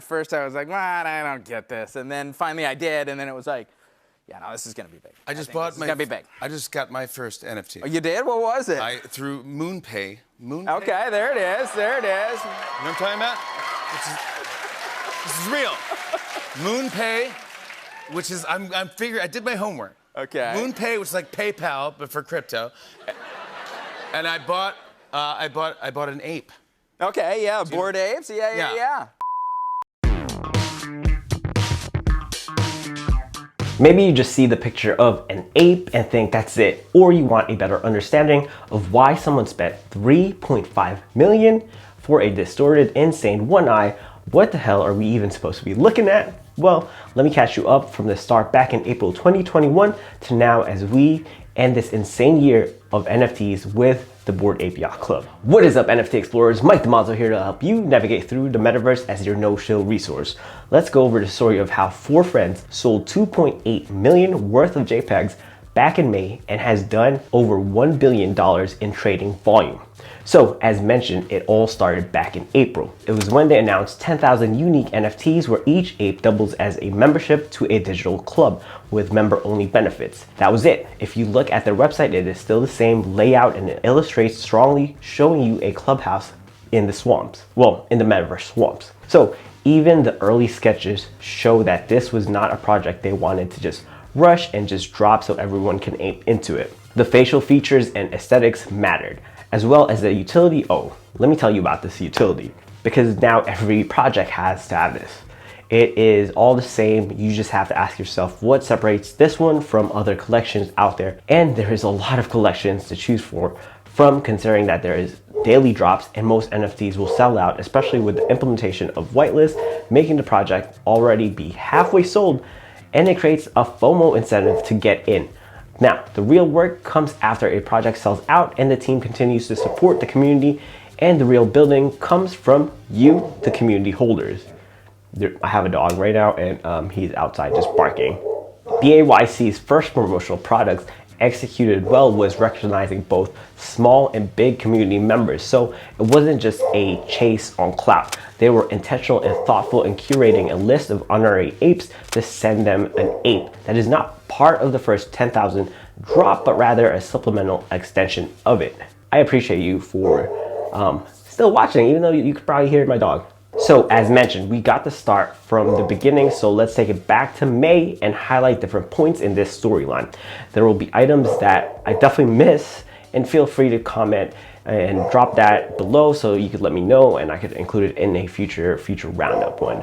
At first I was like, well, I don't get this. And then finally I did, and then it was like, yeah, no, this is gonna be big. I just bought my. It's gonna be big. I just got my first NFT. Oh, you did? What was it? Through MoonPay. MoonPay. Okay, there it is. There it is. You know what I'm talking about? This is real. MoonPay, which is I'm figuring. I did my homework. Okay. MoonPay, which is like PayPal but for crypto. And I bought an ape. Okay, yeah, Bored Apes. Yeah. Maybe you just see the picture of an ape and think that's it, or you want a better understanding of why someone spent $3.5 million for a distorted, insane one eye. What the hell are we even supposed to be looking at? Well, let me catch you up from the start back in April 2021 to now as we end this insane year of NFTs with the Bored Ape Yacht Club. What is up, NFT explorers? Mike Damazo here to help you navigate through the metaverse as your no-shill resource. Let's go over the story of how 4 friends sold 2.8 million worth of JPEGs back in May and has done over $1 billion in trading volume. So as mentioned, it all started back in April. It was when they announced 10,000 unique NFTs where each ape doubles as a membership to a digital club with member-only benefits. That was it. If you look at their website, it is still the same layout and it illustrates strongly showing you a clubhouse in the swamps. Well, in the metaverse swamps. So even the early sketches show that this was not a project they wanted to just rush and just drop so everyone can ape into it. The facial features and aesthetics mattered, as well as the utility. Oh, let me tell you about this utility, because now every project has to have this. It is all the same. You just have to ask yourself what separates this one from other collections out there. And there is a lot of collections to choose from considering that there is daily drops and most NFTs will sell out, especially with the implementation of whitelist, making the project already be halfway sold, and it creates a FOMO incentive to get in. Now, the real work comes after a project sells out and the team continues to support the community, and the real building comes from you, the community holders. I have a dog right now and he's outside just barking. BAYC's first promotional products executed well was recognizing both small and big community members. So it wasn't just a chase on clout. They were intentional and thoughtful in curating a list of honorary apes to send them an ape that is not part of the first 10,000 drop, but rather a supplemental extension of it. I appreciate you for still watching, even though you could probably hear my dog. So as mentioned, we got to start from the beginning, so let's take it back to May and highlight different points in this storyline. There will be items that I definitely miss, and feel free to comment and drop that below so you could let me know and I could include it in a future roundup one.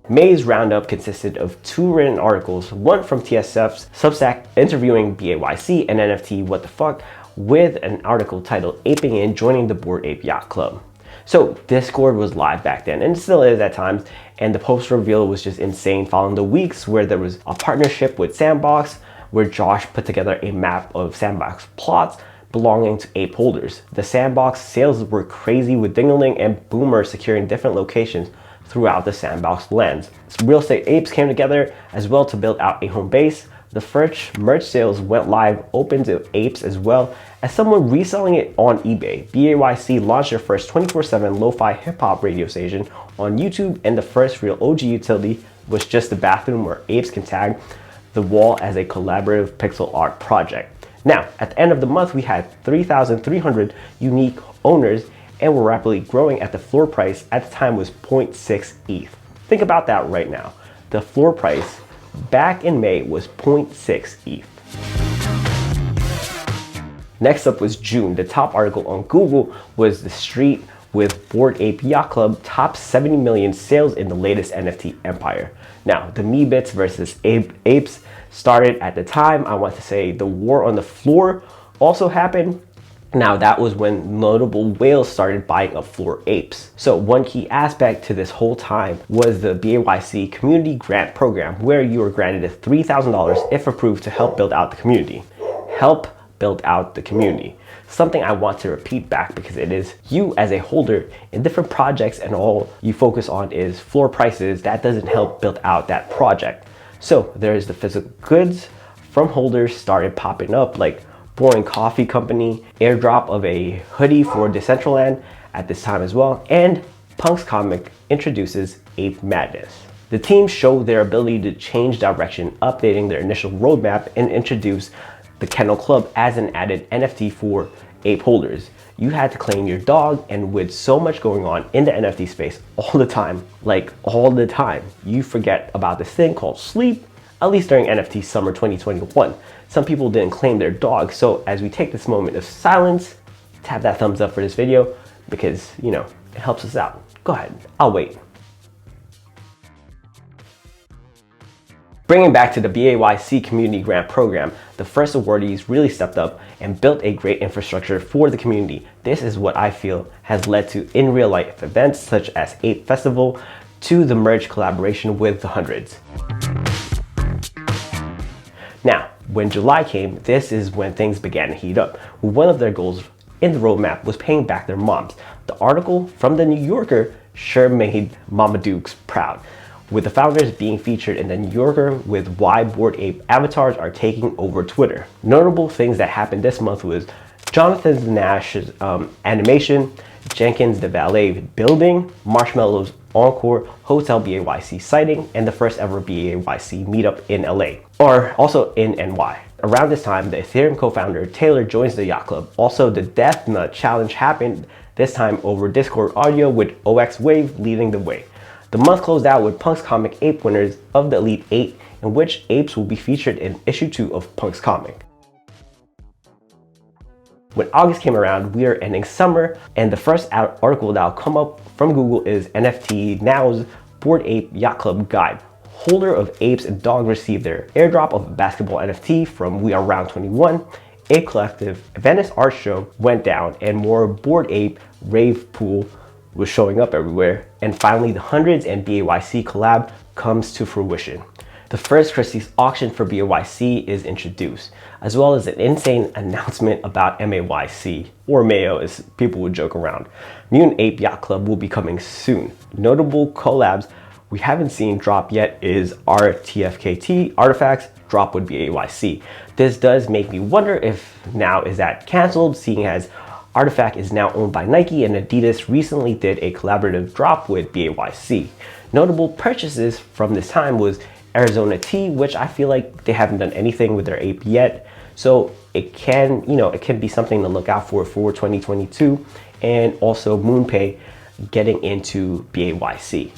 May's roundup consisted of 2 written articles, one from TSF's Substack interviewing BAYC and NFT What the Fuck, with an article titled Aping In, Joining the Bored Ape Yacht Club. So Discord was live back then, and it still is at times, and the post reveal was just insane following the weeks where there was a partnership with Sandbox, where Josh put together a map of Sandbox plots belonging to ape holders. The Sandbox sales were crazy, with Dingaling and Boomer securing different locations throughout the Sandbox lands. Real estate apes came together as well to build out a home base. The first merch sales went live open to apes as well as someone reselling it on eBay. BAYC launched their first 24/7 lo-fi hip-hop radio station on YouTube, and the first real OG utility was just the bathroom where apes can tag the wall as a collaborative pixel art project. Now, at the end of the month, we had 3,300 unique owners, and we're rapidly growing. At the floor price at the time was 0.6 ETH. Think about that right now. The floor price back in May was 0.6 ETH. Next up was June. The top article on Google was The Street with Bored Ape Yacht Club top 70 million sales in the latest NFT empire. Now, the me bits versus apes started at the time. I want to say the war on the floor also happened. Now, that was when notable whales started buying up floor apes. So one key aspect to this whole time was the BAYC community grant program, where you were granted $3,000 if approved to help build out the community. Help build out the community. Something I want to repeat back, because it is you as a holder in different projects and all you focus on is floor prices. That doesn't help build out that project. So there's the physical goods from holders started popping up, like Boring Coffee Company, airdrop of a hoodie for Decentraland at this time as well, and Punk's comic introduces Ape Madness. The team showed their ability to change direction, updating their initial roadmap and introduce the Kennel Club as an added NFT for ape holders. You had to claim your dog, and with so much going on in the NFT space all the time, you forget about this thing called sleep, at least during NFT summer 2021. Some people didn't claim their dog, so as we take this moment of silence, tap that thumbs up for this video because, you know, it helps us out. Go ahead, I'll wait. Bringing back to the BAYC Community Grant Program, the first awardees really stepped up and built a great infrastructure for the community. This is what I feel has led to in real life events such as Ape Festival to the merge collaboration with the Hundreds. Now, when July came, this is when things began to heat up. One of their goals in the roadmap was paying back their moms. The article from the New Yorker sure made Mama Dukes proud, with the founders being featured in the New Yorker with why Bored Ape avatars are taking over Twitter. Notable things that happened this month was Jonathan Nash's animation, Jenkins the Valet building, Marshmallow's Encore Hotel BAYC sighting, and the first ever BAYC meetup in LA, or also in NY. Around this time, the Ethereum co-founder Taylor joins the Yacht Club. Also, the Death Nut Challenge happened, this time over Discord audio with OX Wave leading the way. The month closed out with Punk's comic Ape winners of the Elite 8, in which apes will be featured in issue 2 of Punk's comic. When August came around, we are ending summer, and the first article that will come up from Google is NFT Now's Bored Ape Yacht Club Guide. Holder of apes and dogs received their airdrop of a basketball NFT from We Are Round 21. Ape Collective Venice Art Show went down, and more Bored Ape rave pool was showing up everywhere. And finally, the Hundreds and BAYC collab comes to fruition. The first Christie's auction for BAYC is introduced, as well as an insane announcement about MAYC, or Mayo as people would joke around. Mutant Ape Yacht Club will be coming soon. Notable collabs we haven't seen drop yet is RTFKT Artifacts drop with BAYC. This does make me wonder if now is that canceled, seeing as Artifact is now owned by Nike and Adidas recently did a collaborative drop with BAYC. Notable purchases from this time was Arizona Tea, which I feel like they haven't done anything with their ape yet. So it can, it can be something to look out for 2022. And also MoonPay getting into BAYC.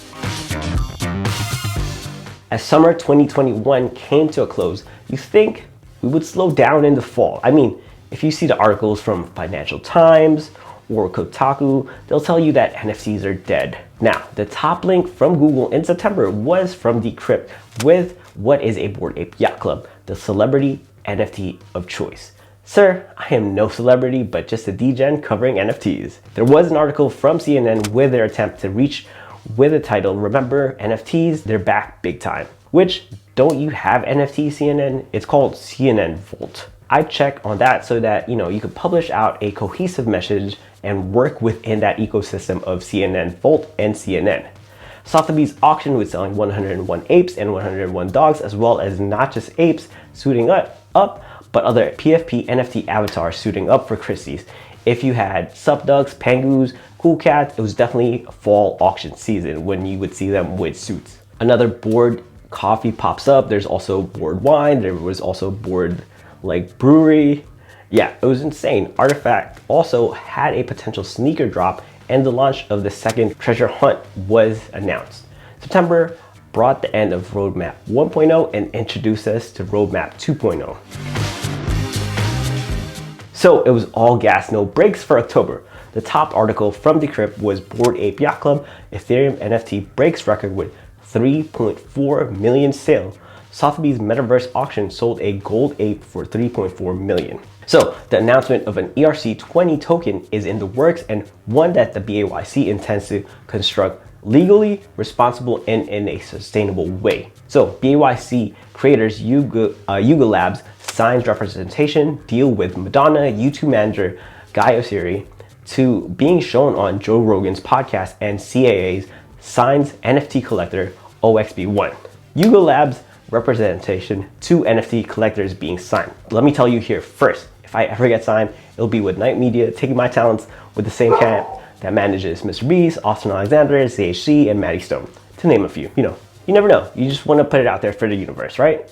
As summer 2021 came to a close, you think we would slow down in the fall. I mean, if you see the articles from Financial Times or Kotaku, they'll tell you that NFTs are dead. Now, the top link from Google in September was from Decrypt with what is a Bored Ape Yacht Club, the celebrity NFT of choice. Sir, I am no celebrity, but just a degen covering NFTs. There was an article from CNN with their attempt to reach with the title, Remember NFTs, they're back big time. Which, don't you have NFT CNN? It's called CNN Vault. I check on that so that, you could publish out a cohesive message and work within that ecosystem of CNN Vault and CNN. Sotheby's auction was selling 101 apes and 101 dogs, as well as not just apes suiting up, but other PFP NFT avatars suiting up for Christie's. If you had Subducks, Pangoos, Cool Cats, it was definitely fall auction season when you would see them with suits. Another Bored Coffee pops up. There's also Bored Wine. There was also Bored Brewery. Yeah, it was insane. Artifact also had a potential sneaker drop, and the launch of the second treasure hunt was announced. September brought the end of Roadmap 1.0 and introduced us to Roadmap 2.0. So it was all gas, no brakes for October. The top article from Decrypt was Bored Ape Yacht Club, Ethereum NFT breaks record with 3.4 million sale. Sotheby's Metaverse auction sold a gold ape for 3.4 million. So the announcement of an ERC20 token is in the works, and one that the BAYC intends to construct legally, responsible, and in a sustainable way. So BAYC creators Yuga Labs signs representation deal with Madonna, YouTube manager Guy Oseary, to being shown on Joe Rogan's podcast, and CAA's signs NFT collector OXB1. Yuga Labs representation to NFT collectors being signed. Let me tell you here first, if I ever get signed, it'll be with Night Media, taking my talents with the same that manages Mr. Beast, Austin Alexander, ZHC, and Maddie Stone, to name a few. You know, you never know. You just want to put it out there for the universe, right?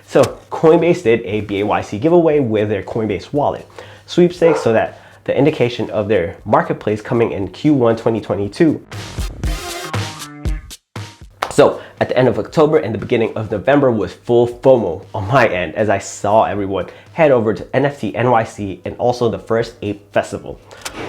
So Coinbase did a BAYC giveaway with their Coinbase wallet sweepstakes, so that the indication of their marketplace coming in Q1 2022. So at the end of October and the beginning of November was full FOMO on my end, as I saw everyone head over to NFT NYC and also the first Ape Festival.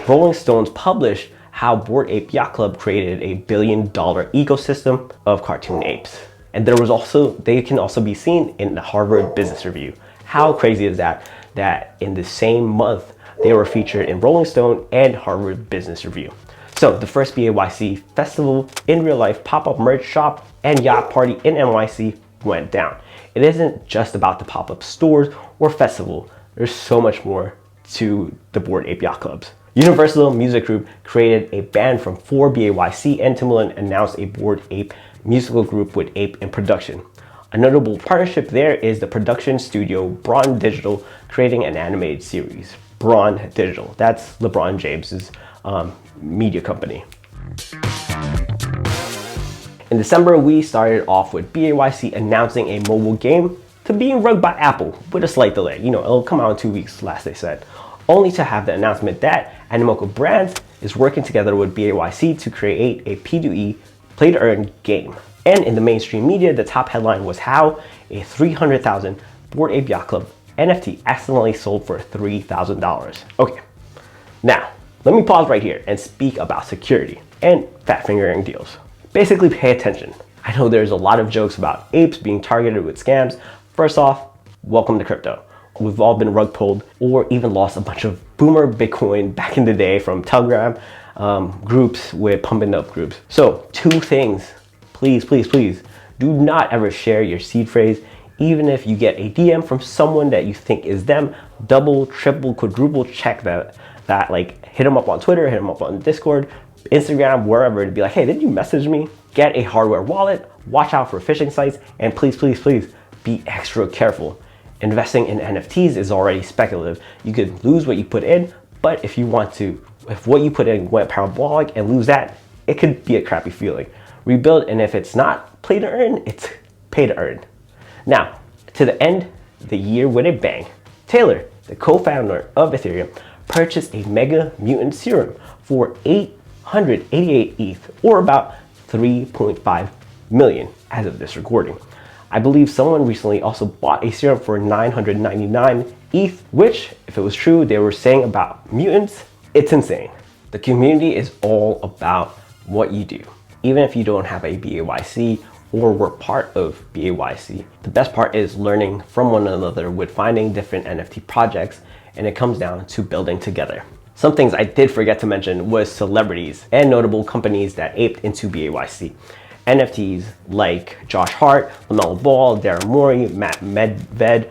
Rolling Stones published how Bored Ape Yacht Club created a $1 billion ecosystem of cartoon apes. And they can also be seen in the Harvard Business Review. How crazy is that? That in the same month, they were featured in Rolling Stone and Harvard Business Review. So the first BAYC festival in real life pop-up merch shop and yacht party in NYC went down. It isn't just about the pop-up stores or festival. There's so much more to the Bored Ape Yacht Clubs. Universal Music Group created a band from 4 BAYC, and Timbaland announced a Bored Ape musical group with Ape in production. A notable partnership there is the production studio Braun Digital creating an animated series. Braun Digital, that's LeBron James's media company. In December, we started off with BAYC announcing a mobile game to being run by Apple with a slight delay. You know, it'll come out in 2 weeks, last they said. Only to have the announcement that Animoca Brands is working together with BAYC to create a P2E play to earn game. And in the mainstream media, the top headline was how a 300,000 Bored Ape Yacht Club NFT accidentally sold for $3,000. Okay, now let me pause right here and speak about security and fat fingering deals. Basically, pay attention. I know there's a lot of jokes about apes being targeted with scams. First off, welcome to crypto. We've all been rug pulled or even lost a bunch of boomer Bitcoin back in the day from Telegram groups with pumping up groups. So 2 things, please, please, please, do not ever share your seed phrase. Even if you get a DM from someone that you think is them, double, triple, quadruple check that like hit them up on Twitter, hit them up on Discord, Instagram, wherever, to be like, hey, did you message me? Get a hardware wallet, watch out for phishing sites, and please, please, please be extra careful. Investing in NFTs is already speculative. You could lose what you put in, but if what you put in went parabolic and lose that, it could be a crappy feeling. Rebuild, and if it's not play to earn, it's pay to earn. Now, to the end the year with a bang, Taylor, the co-founder of Ethereum, purchased a Mega Mutant Serum for 888 ETH, or about 3.5 million as of this recording. I believe someone recently also bought a serum for 999 ETH, which, if it was true, they were saying about mutants, it's insane. The community is all about what you do. Even if you don't have a BAYC or were part of BAYC, the best part is learning from one another with finding different NFT projects, and it comes down to building together. Some things I did forget to mention was celebrities and notable companies that aped into BAYC. NFTs like Josh Hart, LaMelo Ball, Darren Morey, Matt Medved,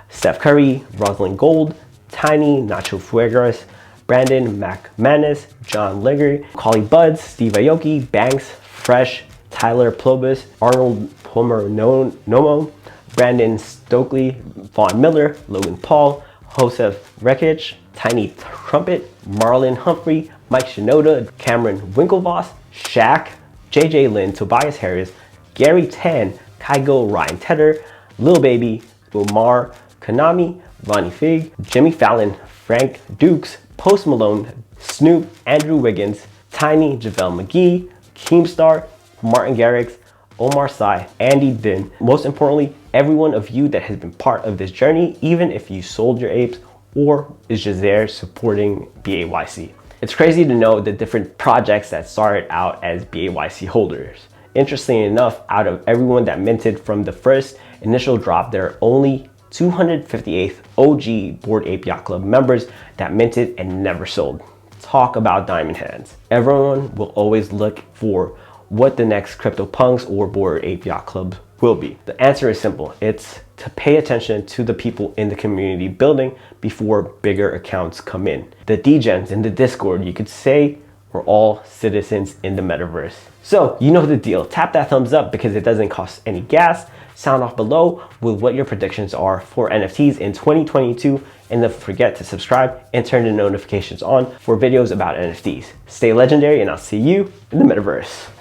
Steph Curry, Rosalind Gold, Tiny, Nacho Fuegras, Brandon McManus, John Legger, Collie Buds, Steve Aoki, Banks, Fresh, Tyler Plobus, Arnold Homer Nomo, Brandon Stokely, Vaughn Miller, Logan Paul, Joseph Rekic, Tiny Trumpet, Marlon Humphrey, Mike Shinoda, Cameron Winklevoss, Shaq, JJ Lynn, Tobias Harris, Gary Tan, Kygo, Ryan Tedder, Lil Baby, Umar, Konami, Ronnie Fig, Jimmy Fallon, Frank Dukes, Post Malone, Snoop, Andrew Wiggins, Tiny, JaVale McGee, Keemstar, Martin Garrix, Omar Sy, Andy Din. Most importantly, every one of you that has been part of this journey, even if you sold your apes or is just there supporting BAYC. It's crazy to know the different projects that started out as BAYC holders. Interestingly enough, out of everyone that minted from the first initial drop, there are only 258th OG Bored Ape Yacht Club members that minted and never sold. Talk about diamond hands. Everyone will always look for what the next CryptoPunks or Bored Ape Yacht Club will be. The answer is simple. It's to pay attention to the people in the community building before bigger accounts come in. The degens in the Discord, you could say, we're all citizens in the metaverse. So you know the deal. Tap that thumbs up because it doesn't cost any gas. Sound off below with what your predictions are for NFTs in 2022 and don't forget to subscribe and turn the notifications on for videos about NFTs. Stay legendary, and I'll see you in the metaverse.